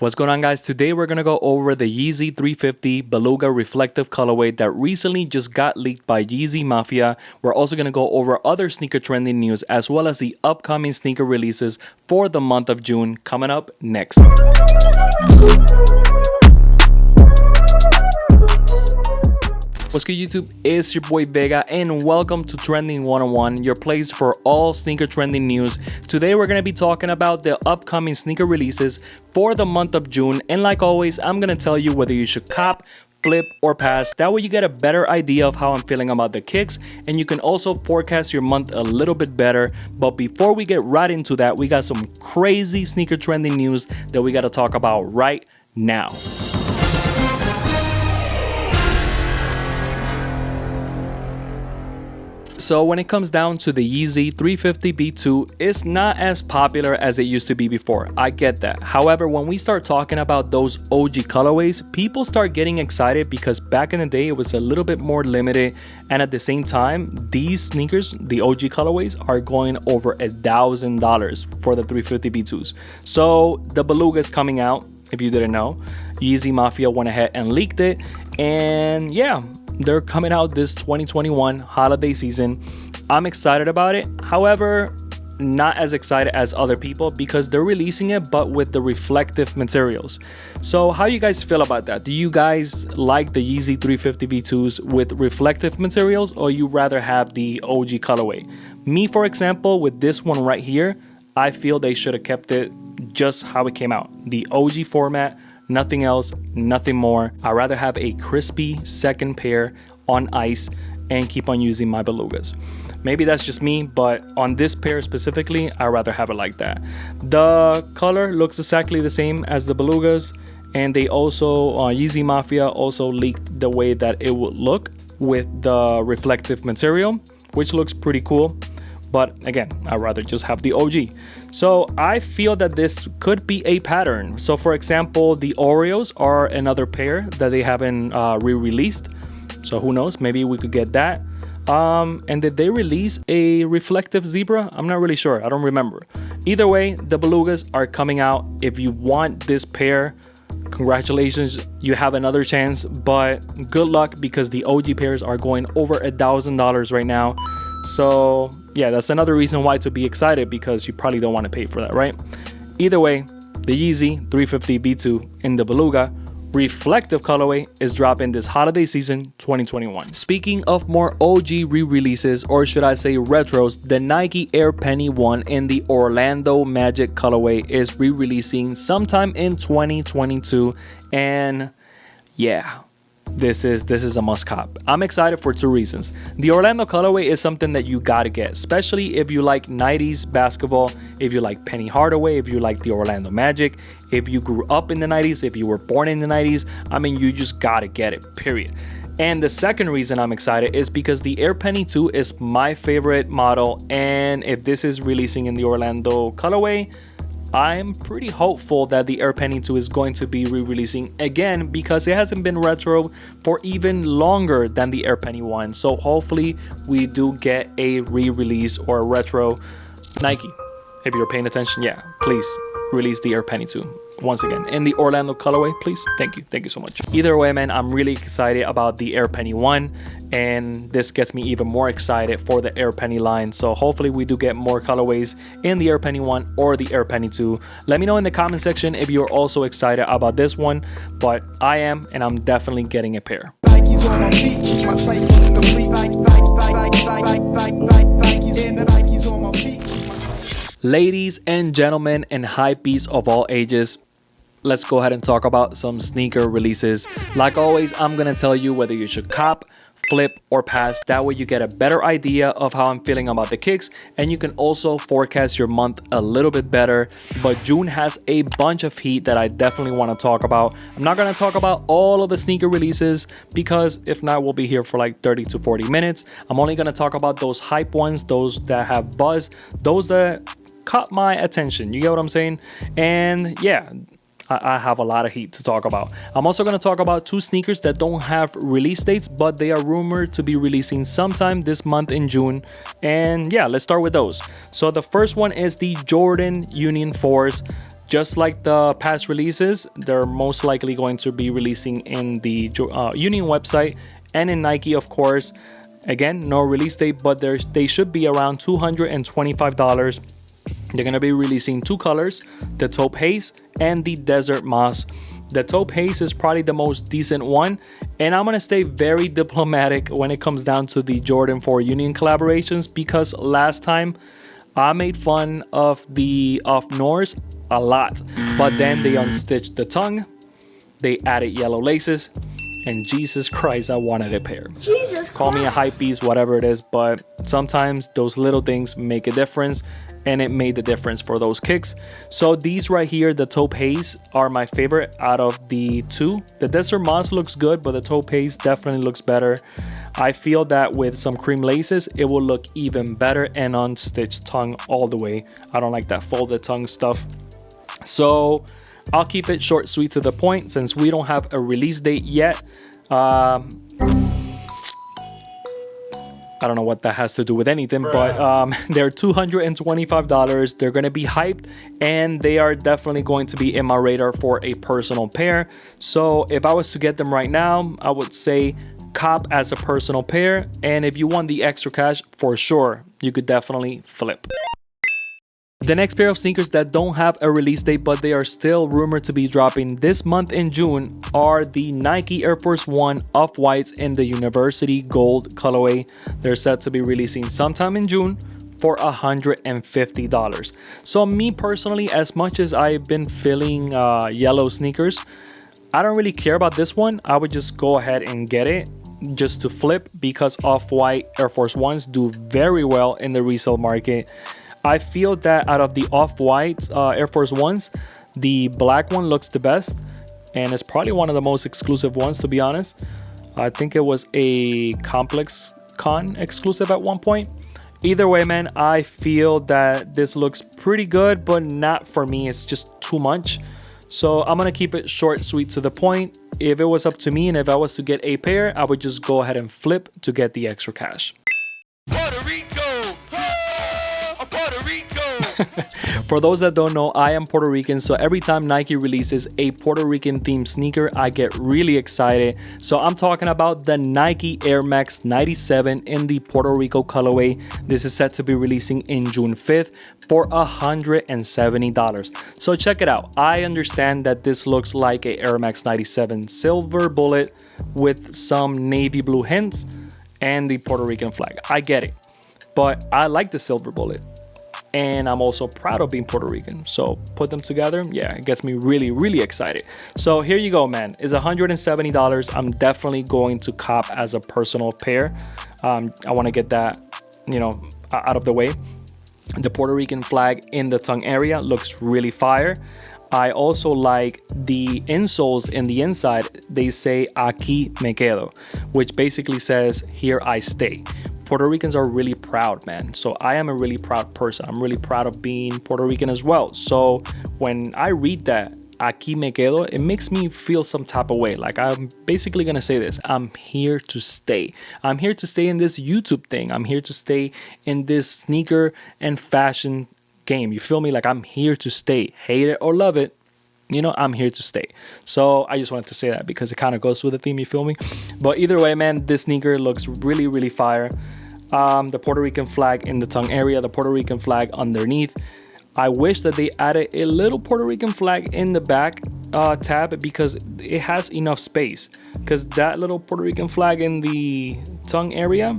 What's going on, guys? Today we're gonna go over the Yeezy 350 Beluga Reflective colorway that recently just got leaked by Yeezy Mafia. We're also gonna go over other sneaker trending news as well as the upcoming sneaker releases for the month of June coming up next. What's good, YouTube? It's your boy Vega and welcome to Trending 101, your place for all sneaker trending news. Today we're going to be talking about the upcoming sneaker releases for the month of June, and like always, I'm going to tell you whether you should cop, flip, or pass. That way you get a better idea of how I'm feeling about the kicks, and you can also forecast your month a little bit better. But before we get right into that, we got some crazy sneaker trending news that we got to talk about right now. So when it comes down to the Yeezy 350 B2, it's not as popular as it used to be before. I get that. However, when we start talking about those OG colorways, people start getting excited because back in the day, it was a little bit more limited. And at the same time, these sneakers, the OG colorways, are going over $1,000 for the 350 B2s. So the Beluga is coming out, if you didn't know. Yeezy Mafia went ahead and leaked it. And yeah, they're coming out this 2021 holiday season. I'm excited about it. However, not as excited as other people because they're releasing it but with the reflective materials. So how you guys feel about that? Do you guys like the Yeezy 350 V2s with reflective materials, or you rather have the OG colorway? Me, for example, with this one right here, I feel they should have kept it just how it came out, the OG format. Nothing else, nothing more. I'd rather have a crispy second pair on ice and keep on using my Belugas. Maybe that's just me, but on this pair specifically, I'd rather have it like that. The color looks exactly the same as the Belugas, and they also, Yeezy Mafia also leaked the way that it would look with the reflective material, which looks pretty cool. But again, I'd rather just have the OG. So I feel that this could be a pattern. So for example, the Oreos are another pair that they haven't re-released. So who knows, maybe we could get that. And did they release a reflective zebra? I'm not really sure, I don't remember. Either way, the Belugas are coming out. If you want this pair, congratulations, you have another chance, but good luck because the OG pairs are going over $1,000 right now. So yeah, that's another reason why to be excited, because you probably don't want to pay for that, right? Either way, the Yeezy 350 B2 in the Beluga reflective colorway is dropping this holiday season 2021. Speaking of more OG re-releases, or should I say retros, the Nike Air Penny 1 in the Orlando Magic colorway is re-releasing sometime in 2022, and yeah, this is a must cop. I'm excited for two reasons. The Orlando colorway is something that you gotta get, especially if you like 90s basketball, if you like Penny Hardaway, if you like the Orlando Magic, if you grew up in the 90s, if you were born in the 90s. I mean, you just gotta get it, period. And the second reason I'm excited is because the Air Penny 2 is my favorite model, and if this is releasing in the Orlando colorway, I'm pretty hopeful that the Air Penny 2 is going to be re-releasing again, because it hasn't been retro for even longer than the Air Penny 1. So hopefully we do get a re-release or a retro. Nike, if you're paying attention, yeah, please release the Air Penny 2 once again in the Orlando colorway, please. Thank you so much. Either way, man, I'm really excited about the Air Penny 1, and this gets me even more excited for the Air Penny line. So hopefully we do get more colorways in the Air Penny 1 or the Air Penny 2. Let me know in the comment section if you're also excited about this one, but I am, and I'm definitely getting a pair. Ladies and gentlemen and hypebeasts of all ages, let's go ahead and talk about some sneaker releases. Like always, I'm gonna tell you whether you should cop, flip, or pass. That way you get a better idea of how I'm feeling about the kicks, and you can also forecast your month a little bit better. But June has a bunch of heat that I definitely want to talk about. I'm not going to talk about all of the sneaker releases, because if not, we'll be here for like 30 to 40 minutes. I'm only going to talk about those hype ones, those that have buzz, those that caught my attention. You get what I'm saying? And yeah, I have a lot of heat to talk about. I'm also going to talk about two sneakers that don't have release dates, but they are rumored to be releasing sometime this month in June. And yeah, let's start with those. So the first one is the Jordan Union 4s. Just like the past releases, they're most likely going to be releasing in the Union website and in Nike, of course. Again, no release date, but they should be around $225. They're going to be releasing 2 colors, the Taupe Haze and the Desert Moss. The Taupe Haze is probably the most decent one, and I'm going to stay very diplomatic when it comes down to the Jordan 4 Union collaborations, because last time I made fun of the Off Norse a lot, but then they unstitched the tongue, they added yellow laces, and Jesus Christ, I wanted a pair. Call me a hype beast, whatever it is, but sometimes those little things make a difference, and it made the difference for those kicks. So these right here, the Taupe Haze, are my favorite out of the 2. The Desert Moss looks good, but the Taupe Haze definitely looks better. I feel that with some cream laces, it will look even better, and unstitched tongue all the way. I don't like that folded tongue stuff. So I'll keep it short, sweet, to the point, since we don't have a release date yet. I don't know what that has to do with anything, but they're $225. They're going to be hyped, and they are definitely going to be in my radar for a personal pair. So if I was to get them right now, I would say cop as a personal pair. And if you want the extra cash, for sure, you could definitely flip. The next pair of sneakers that don't have a release date, but they are still rumored to be dropping this month in June, are the Nike Air Force 1 Off-Whites in the University Gold colorway. They're set to be releasing sometime in June for $150. So me personally, as much as I've been feeling yellow sneakers, I don't really care about this one. I would just go ahead and get it just to flip, because Off-White Air Force 1s do very well in the resale market. I feel that out of the Off-White Air Force 1s, the black one looks the best, and it's probably one of the most exclusive ones, to be honest. I think it was a Complex Con exclusive at one point. Either way, man, I feel that this looks pretty good, but not for me. It's just too much. So I'm going to keep it short, sweet, to the point. If it was up to me and if I was to get a pair, I would just go ahead and flip to get the extra cash. Puerto Rico! Puerto Rico! For those that don't know, I am Puerto Rican, so every time Nike releases a Puerto Rican themed sneaker, I get really excited. So I'm talking about the Nike Air Max 97 in the Puerto Rico colorway. This is set to be releasing in June 5th for $170. So check it out. I understand that this looks like a Air Max 97 silver bullet with some navy blue hints and the Puerto Rican flag. I get it, but I like the silver bullet, and I'm also proud of being Puerto Rican. So put them together, yeah, it gets me really, really excited. So here you go, man. It's $170. I'm definitely going to cop as a personal pair. I want to get that, out of the way. The Puerto Rican flag in the tongue area looks really fire. I also like the insoles in the inside. They say "Aquí me quedo," which basically says "Here I stay." Puerto Ricans are really proud, man. So I am a really proud person. I'm really proud of being Puerto Rican as well. So when I read that, "Aquí me quedo," it makes me feel some type of way. Like, I'm basically gonna say this: I'm here to stay. I'm here to stay in this YouTube thing. I'm here to stay in this sneaker and fashion game. You feel me? Like, I'm here to stay. Hate it or love it, I'm here to stay. So I just wanted to say that because it kind of goes with the theme, you feel me? But either way, man, this sneaker looks really, really fire. The Puerto Rican flag in the tongue area, the Puerto Rican flag underneath. I wish that they added a little Puerto Rican flag in the back tab, because it has enough space. Because that little Puerto Rican flag in the tongue area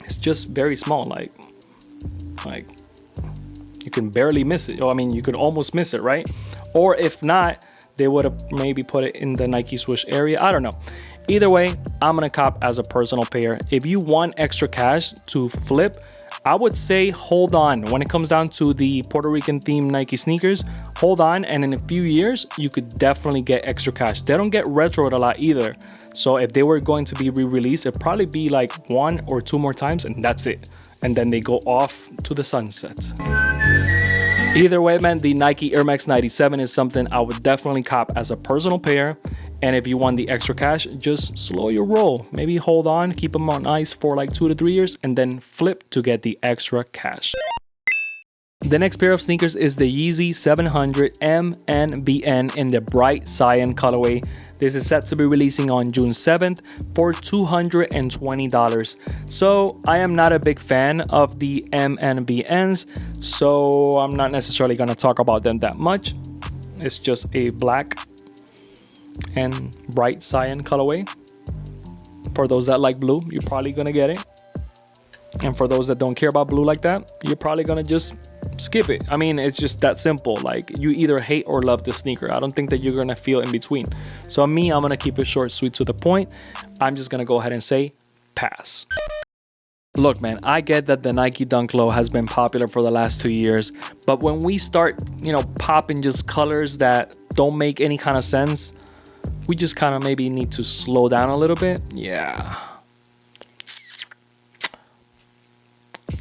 is just very small. Like you can barely miss it. You could almost miss it, right? Or if not, they would have maybe put it in the Nike swoosh area. I don't know. Either way, I'm gonna cop as a personal pair. If you want extra cash to flip, I would say hold on. When it comes down to the Puerto Rican themed Nike sneakers, hold on, and in a few years, you could definitely get extra cash. They don't get retroed a lot either. So if they were going to be re-released, it'd probably be like 1 or 2 more times, and that's it. And then they go off to the sunset. Either way, man, the Nike Air Max 97 is something I would definitely cop as a personal pair. And if you want the extra cash, just slow your roll. Maybe hold on, keep them on ice for like 2 to 3 years, and then flip to get the extra cash. The next pair of sneakers is the Yeezy 700 MNVN in the bright Cyan colorway. This is set to be releasing on June 7th for $220. So I am not a big fan of the MNVNs, so I'm not necessarily going to talk about them that much. It's just a black and bright Cyan colorway. For those that like blue, you're probably going to get it. And for those that don't care about blue like that, you're probably going to just skip it. I mean, it's just that simple. Like, you either hate or love the sneaker. I don't think that you're going to feel in between. So I'm going to keep it short, sweet, to the point. I'm just going to go ahead and say pass. Look, man, I get that the Nike Dunk Low has been popular for the last 2 years, but when we start, popping just colors that don't make any kind of sense, we just kind of maybe need to slow down a little bit. Yeah.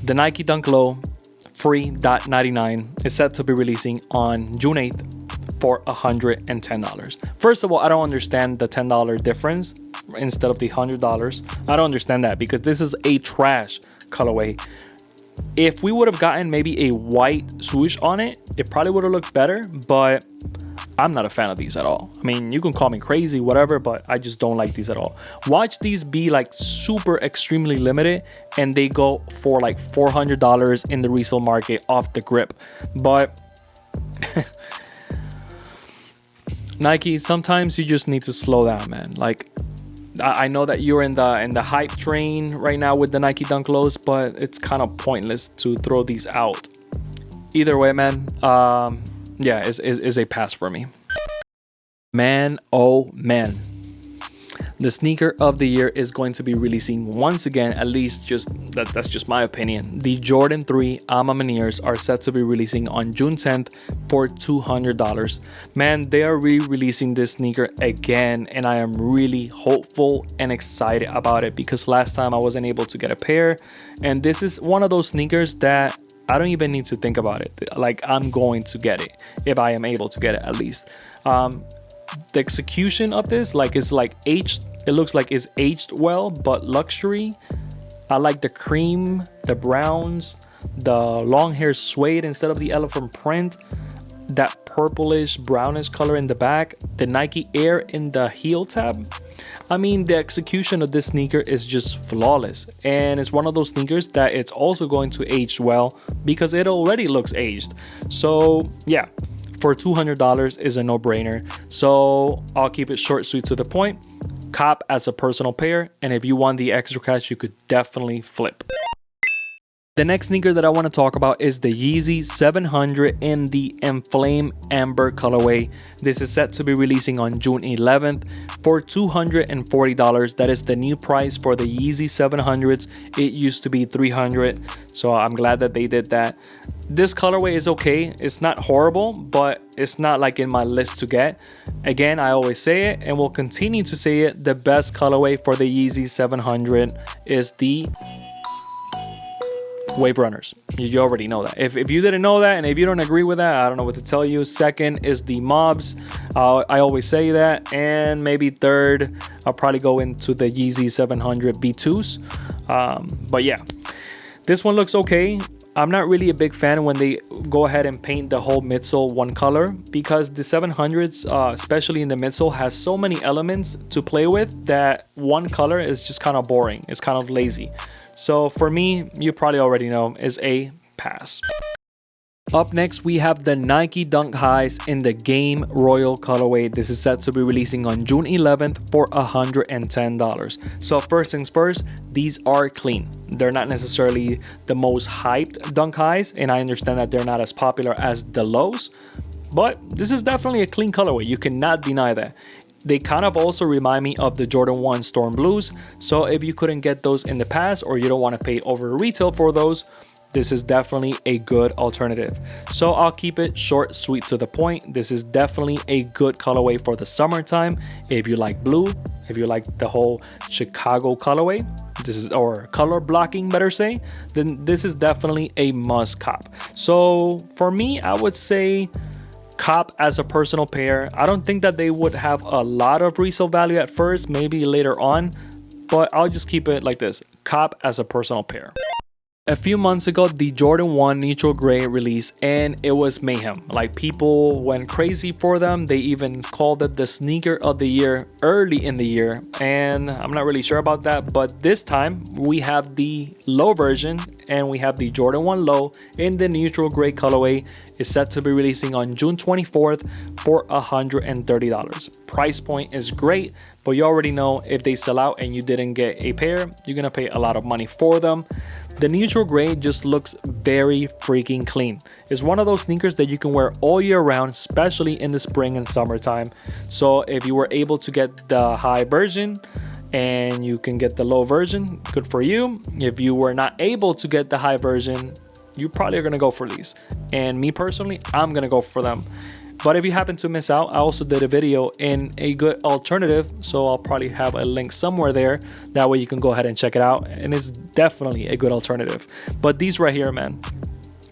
The Nike Dunk Low Free .99 is set to be releasing on June 8th for $110. First of all, I don't understand the $10 difference instead of the $100. I don't understand that because this is a trash colorway. If we would have gotten maybe a white swoosh on it, it probably would have looked better, but I'm not a fan of these at all. I mean, you can call me crazy, whatever, but I just don't like these at all. Watch these be like super extremely limited and they go for like $400 in the resale market off the grip. But Nike, sometimes you just need to slow down, man. Like, I know that you're in the hype train right now with the Nike Dunk Lows, but it's kind of pointless to throw these out. Either way, man, yeah, is a pass for me. Man, oh man. The sneaker of the year is going to be releasing once again, at least that's just my opinion. The Jordan 3 A Ma Manieres are set to be releasing on June 10th for $200. Man, they are re-releasing this sneaker again, and I am really hopeful and excited about it because last time I wasn't able to get a pair, and this is one of those sneakers that I don't even need to think about it. Like, I'm going to get it if I am able to get it at least. The execution of this, like, it's like aged. It looks like it's aged well, but luxury. I like the cream, the browns, the long hair suede instead of the elephant print, that purplish brownish color in the back, the Nike Air in the heel tab. I mean, the execution of this sneaker is just flawless, and it's one of those sneakers that it's also going to age well because it already looks aged. So yeah, for $200 is a no-brainer. So I'll keep it short, sweet, to the point. Cop as a personal pair, and if you want the extra cash, you could definitely flip. The next sneaker that I want to talk about is the Yeezy 700 in the Inflamed Amber colorway. This is set to be releasing on June 11th for $240. That is the new price for the Yeezy 700s. It used to be $300, so I'm glad that they did that. This colorway is okay. It's not horrible, but it's not like in my list to get. Again, I always say it and will continue to say it. The best colorway for the Yeezy 700 is the Wave Runners. You already know that. If you didn't know that, and if you don't agree with that, I don't know what to tell you. Second is the Mobs. I always say that. And maybe third, I'll probably go into the Yeezy 700 B2s. But yeah, this one looks okay. I'm not really a big fan when they go ahead and paint the whole midsole one color because the 700s, especially in the midsole, has so many elements to play with that one color is just kind of boring. It's kind of lazy. So for me, you probably already know, is a pass. Up next, we have the Nike Dunk Highs in the Game Royal colorway. This is set to be releasing on June 11th for $110. So first things first, these are clean. They're not necessarily the most hyped Dunk Highs, and I understand that they're not as popular as the lows, but this is definitely a clean colorway. You cannot deny that. They kind of also remind me of the Jordan 1 Storm Blues. So if you couldn't get those in the past or you don't want to pay over retail for those, this is definitely a good alternative. So I'll keep it short, sweet, to the point. This is definitely a good colorway for the summertime. If you like blue, if you like the whole Chicago colorway, this is, or color blocking, better say, then this is definitely a must cop. So for me, I would say cop as a personal pair. I don't think that they would have a lot of resale value at first, maybe later on, but I'll just keep it like this. Cop as a personal pair. A few months ago, the Jordan 1 neutral gray released and it was mayhem. Like, people went crazy for them. They even called it the sneaker of the year early in the year, and I'm not really sure about that. But this time we have the low version and we have the Jordan 1 low in the neutral gray colorway. It's set to be releasing on June 24th for $130. Price point is great, but you already know if they sell out and you didn't get a pair, you're gonna pay a lot of money for them. The neutral gray just looks very freaking clean. It's one of those sneakers that you can wear all year round, especially in the spring and summertime. So if you were able to get the high version and you can get the low version, good for you. If you were not able to get the high version, you probably are gonna go for these. And me personally, I'm gonna go for them. But if you happen to miss out, I also did a video in a good alternative, so I'll probably have a link somewhere there. That way you can go ahead and check it out, and it's definitely a good alternative. But these right here, man,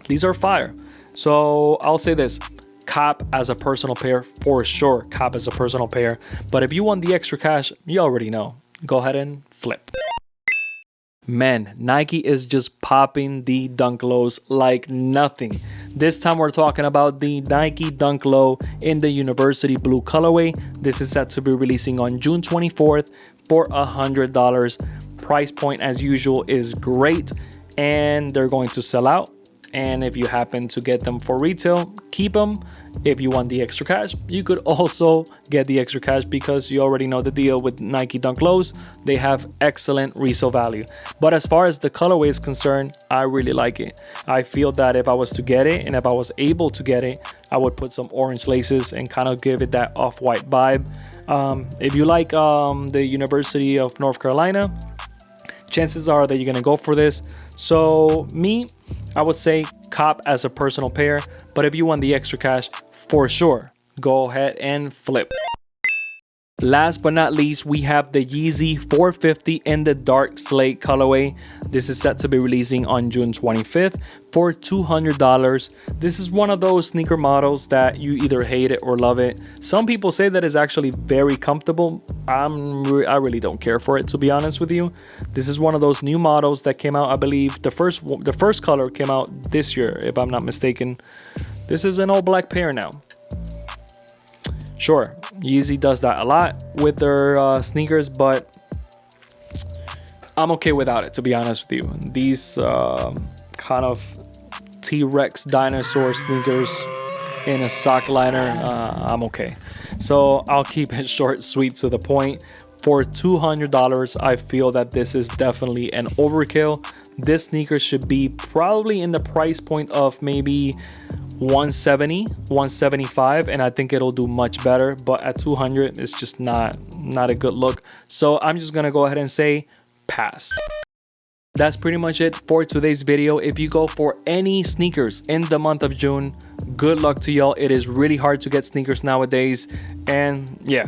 these are fire. So I'll say this, cop as a personal pair, for sure, cop as a personal pair. But if you want the extra cash, you already know, go ahead and flip. Man, Nike is just popping the Dunk Lows like nothing. This time we're talking about the Nike Dunk Low in the University Blue colorway. This is set to be releasing on June 24th for $100. Price point, as usual, is great, and they're going to sell out. And if you happen to get them for retail, keep them. If you want the extra cash, you could also get the extra cash, because you already know the deal with Nike Dunk Lows. They have excellent resale value. But as far as the colorway is concerned, I really like it. I feel that if I was to get it, and if I was able to get it, I would put some orange laces and kind of give it that off-white vibe. If you like the University of North Carolina, chances are that you're gonna go for this. So me, I would say cop as a personal pair, but if you want the extra cash, for sure, go ahead and flip. Last but not least, we have the Yeezy 450 in the Dark Slate colorway. This is set to be releasing on June 25th for $200. This is one of those sneaker models that you either hate it or love it. Some people say that it's actually very comfortable. I really don't care for it, to be honest with you. This is one of those new models that came out, I believe the first color came out this year, if I'm not mistaken. This is an all black pair now. Sure, Yeezy does that a lot with their sneakers, but I'm okay without it, to be honest with you. These kind of T-Rex dinosaur sneakers in a sock liner, I'm okay. So I'll keep it short, sweet, to the point. For $200, I feel that this is definitely an overkill. This sneaker should be probably in the price point of maybe 170, 175, and I think it'll do much better. But at 200, it's just not a good look. So I'm just gonna go ahead and say pass. That's pretty much it for today's video. If you go for any sneakers in the month of June, good luck to y'all. It is really hard to get sneakers nowadays, and yeah,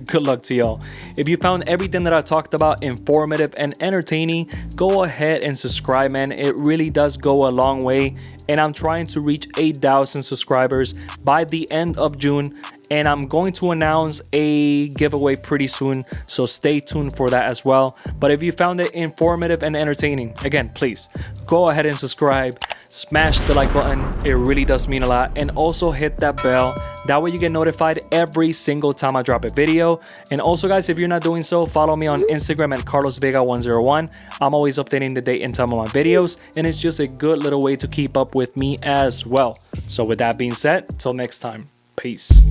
good luck to y'all. If you found everything that I talked about informative and entertaining, go ahead and subscribe, man. It really does go a long way, and I'm trying to reach 8,000 subscribers by the end of June, and I'm going to announce a giveaway pretty soon, so stay tuned for that as well. But if you found it informative and entertaining, again, please go ahead and subscribe, smash the like button, it really does mean a lot, and also hit that bell. That way you get notified every single time I drop a video. And also, guys, if you're not doing so, follow me on Instagram at carlosvega101. I'm always updating the date and time of my videos, and it's just a good little way to keep up with me as well. So with that being said, till next time, peace.